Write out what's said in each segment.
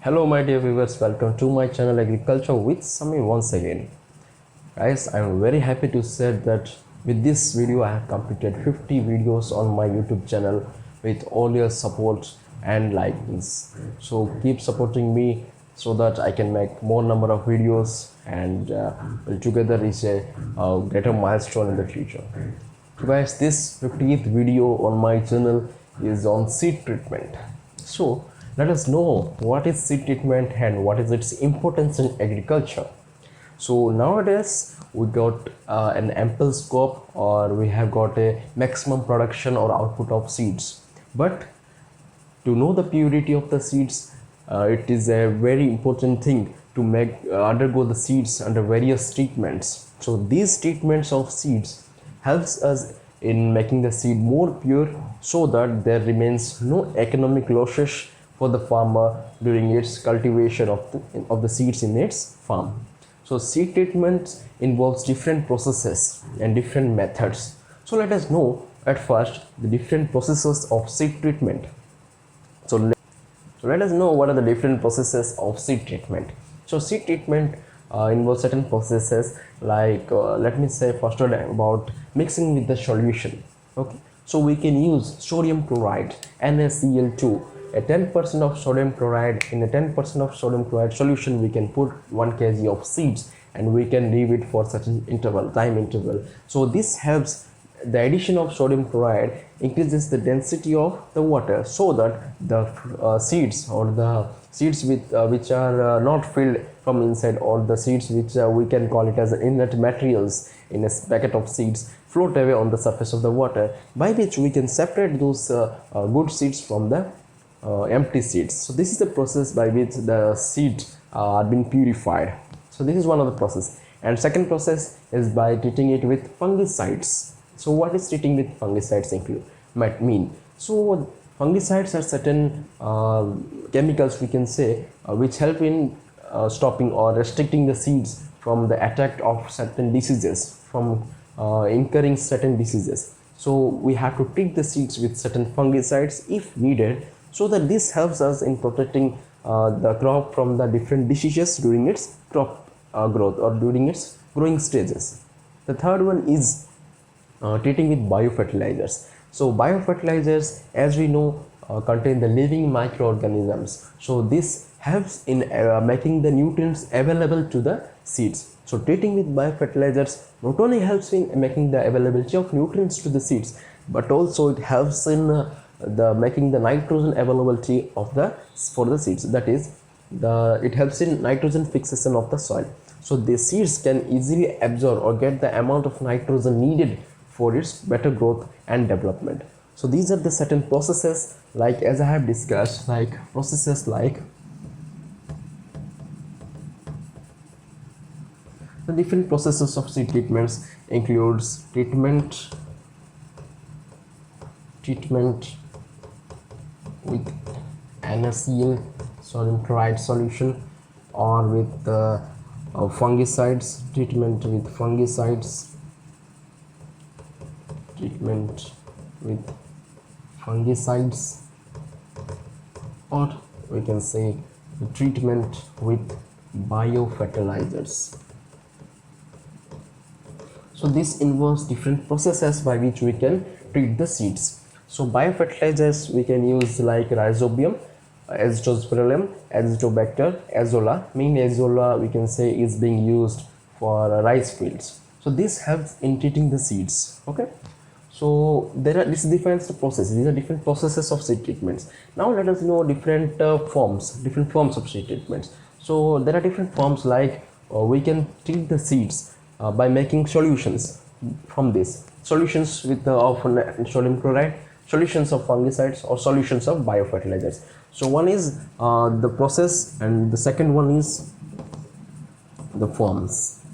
Hello my dear viewers, welcome to my channel Agriculture with Sami once again. Guys, I am very happy to say that with this video I have completed 50 videos on my YouTube channel with all your support and likes. So keep supporting me so that I can make more number of videos and we'll together reach a greater milestone in the future. So guys, this 50th video on my channel is on seed treatment. So let us know what is seed treatment and what is its importance in agriculture. So nowadays we got an ample scope, or we have got a maximum production or output of seeds, but to know the purity of the seeds, it is a very important thing to make undergo the seeds under various treatments. So these treatments of seeds helps us in making the seed more pure, so that there remains no economic losses for the farmer during its cultivation of the seeds in its farm. So seed treatment involves different processes and different methods. So let us know at first the different processes of seed treatment. So let us know what are the different processes of seed treatment. So seed treatment involves certain processes like let me say first about mixing with the solution. Okay, so we can use sodium chloride, NaCl2. A 10% of sodium chloride in a 10% of sodium chloride solution, we can put 1 kg of seeds and we can leave it for certain time interval. So this helps. The addition of sodium chloride increases the density of the water, so that the seeds, or the seeds which are not filled from inside, or the seeds which we can call it as inert materials in a packet of seeds, float away on the surface of the water, by which we can separate those good seeds from the empty seeds. So this is the process by which the seeds are being purified. So this is one of the process. And second process is by treating it with fungicides. So what is treating with fungicides might mean? So fungicides are certain chemicals, we can say, which help in stopping or restricting the seeds from the attack of certain diseases, from incurring certain diseases. So we have to treat the seeds with certain fungicides if needed, so that this helps us in protecting the crop from the different diseases during its crop growth or during its growing stages. The third one is treating with biofertilizers. So biofertilizers, as we know, contain the living microorganisms. So this helps in making the nutrients available to the seeds. So treating with biofertilizers not only helps in making the availability of nutrients to the seeds, but also it helps in the making the nitrogen availability of for the seeds. That is, it helps in nitrogen fixation of the soil. So the seeds can easily absorb or get the amount of nitrogen needed for its better growth and development. So these are the certain processes, like as I have discussed, like processes like the different processes of seed treatments includes treatment with NaCl sodium chloride solution, or with fungicides, treatment with fungicides, or we can say the treatment with biofertilizers. So this involves different processes by which we can treat the seeds. So biofertilizers we can use like Rhizobium, Azospirillum, Azotobacter, Azolla. Mainly Azolla, we can say, is being used for rice fields. So this helps in treating the seeds. Okay, so this defines the process. These are different processes of seed treatments. Now let us know different forms of seed treatments. So there are different forms, like we can treat the seeds by making solutions from this, solutions with sodium chloride, solutions of fungicides, or solutions of biofertilizers. So one is the process, and the second one is the forms.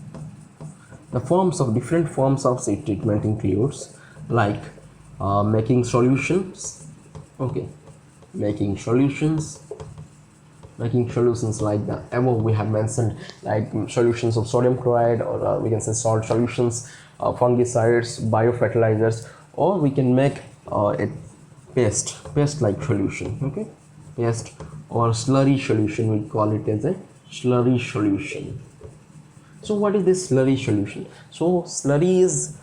The forms of different forms of seed treatment includes like making solutions. Okay, making solutions like the above we have mentioned, like solutions of sodium chloride, or we can say salt solutions, fungicides, biofertilizers, or we can make a paste like solution. Okay, paste or slurry solution. We call it as a slurry solution. So what is this slurry solution? So slurry is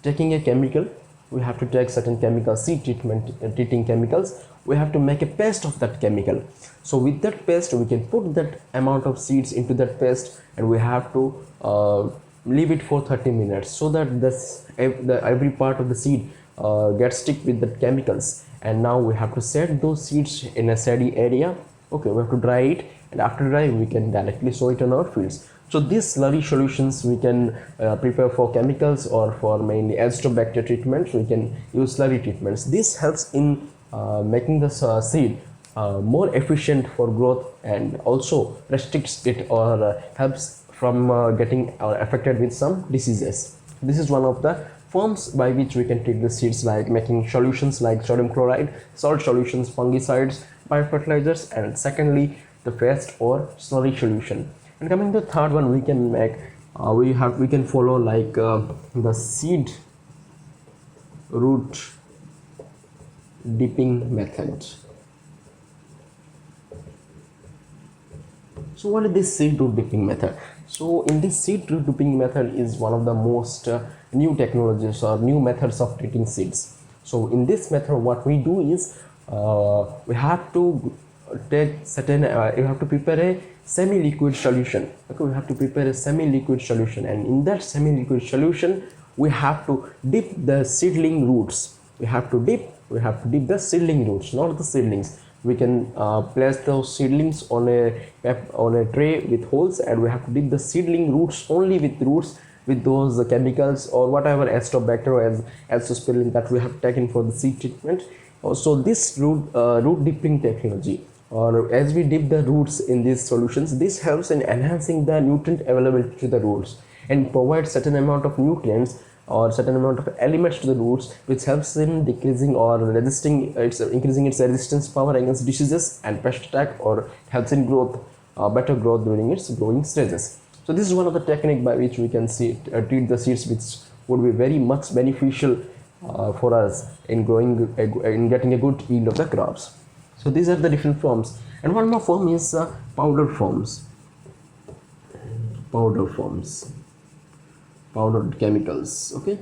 taking a chemical. We have to take certain chemicals, seed treatment treating chemicals. We have to make a paste of that chemical. So with that paste we can put that amount of seeds into that paste, and we have to leave it for 30 minutes so that every part of the seed gets stick with the chemicals. And now we have to set those seeds in a shady area. Okay, we have to dry it, and after drying we can directly sow it on our fields. So these slurry solutions we can prepare for chemicals, or for mainly azotobacter treatments we can use slurry treatments. This helps in making the seed more efficient for growth, and also restricts it, or helps from getting affected with some diseases. This is one of the forms by which we can treat the seeds, like making solutions like sodium chloride, salt solutions, fungicides, biofertilizers, and secondly the paste or slurry solution. And coming to the third one, we can make we can follow like the seed root dipping method. So what is this seed root dipping method? So in this seed root dipping method is one of the most new technologies or new methods of treating seeds. So in this method what we do is we have to take certain you have to prepare a semi-liquid solution. Okay, we have to prepare a semi-liquid solution, and in that semi-liquid solution we have to dip the seedling roots. We have to dip the seedling roots, not the seedlings. We can place those seedlings on a tray with holes, and we have to dip the seedling roots only with those chemicals or whatever azotobacter or azospirillin that we have taken for the seed treatment. Also this root dipping technology, or as we dip the roots in these solutions, this helps in enhancing the nutrient availability to the roots and provides certain amount of nutrients or certain amount of elements to the roots, which helps in decreasing or increasing its resistance power against diseases and pest attack, or helps in better growth during its growing stages. So this is one of the technique by which we can treat the seeds, which would be very much beneficial for us in getting a good yield of the crops. So these are the different forms, and one more form is powdered chemicals. Okay,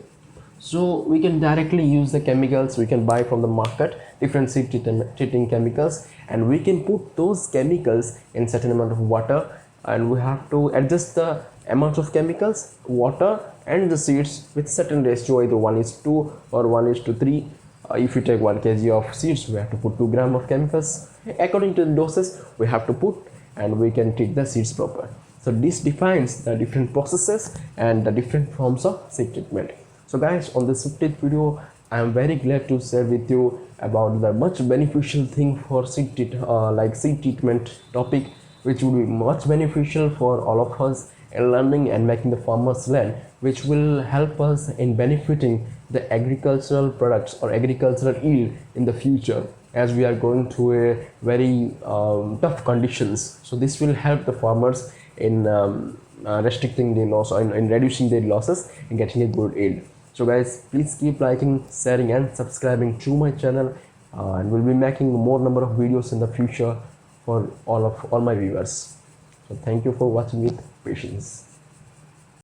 so we can directly use the chemicals. We can buy from the market different seed treating chemicals, and we can put those chemicals in certain amount of water, and we have to adjust the amount of chemicals, water and the seeds with certain ratio, either 1:2 or 1:3. If you take 1 kg of seeds, we have to put 2 grams of chemicals. According to the doses we have to put, and we can treat the seeds proper. So this defines the different processes and the different forms of seed treatment. So guys, on this 50th video I am very glad to share with you about the much beneficial thing for seed treatment topic, which will be much beneficial for all of us in learning and making the farmers learn, which will help us in benefiting the agricultural products or agricultural yield in the future, as we are going through a very tough conditions. So this will help the farmers in restricting the loss, or in reducing their losses and getting a good yield. So guys, please keep liking, sharing and subscribing to my channel, and we'll be making more number of videos in the future for all my viewers. So thank you for watching with patience.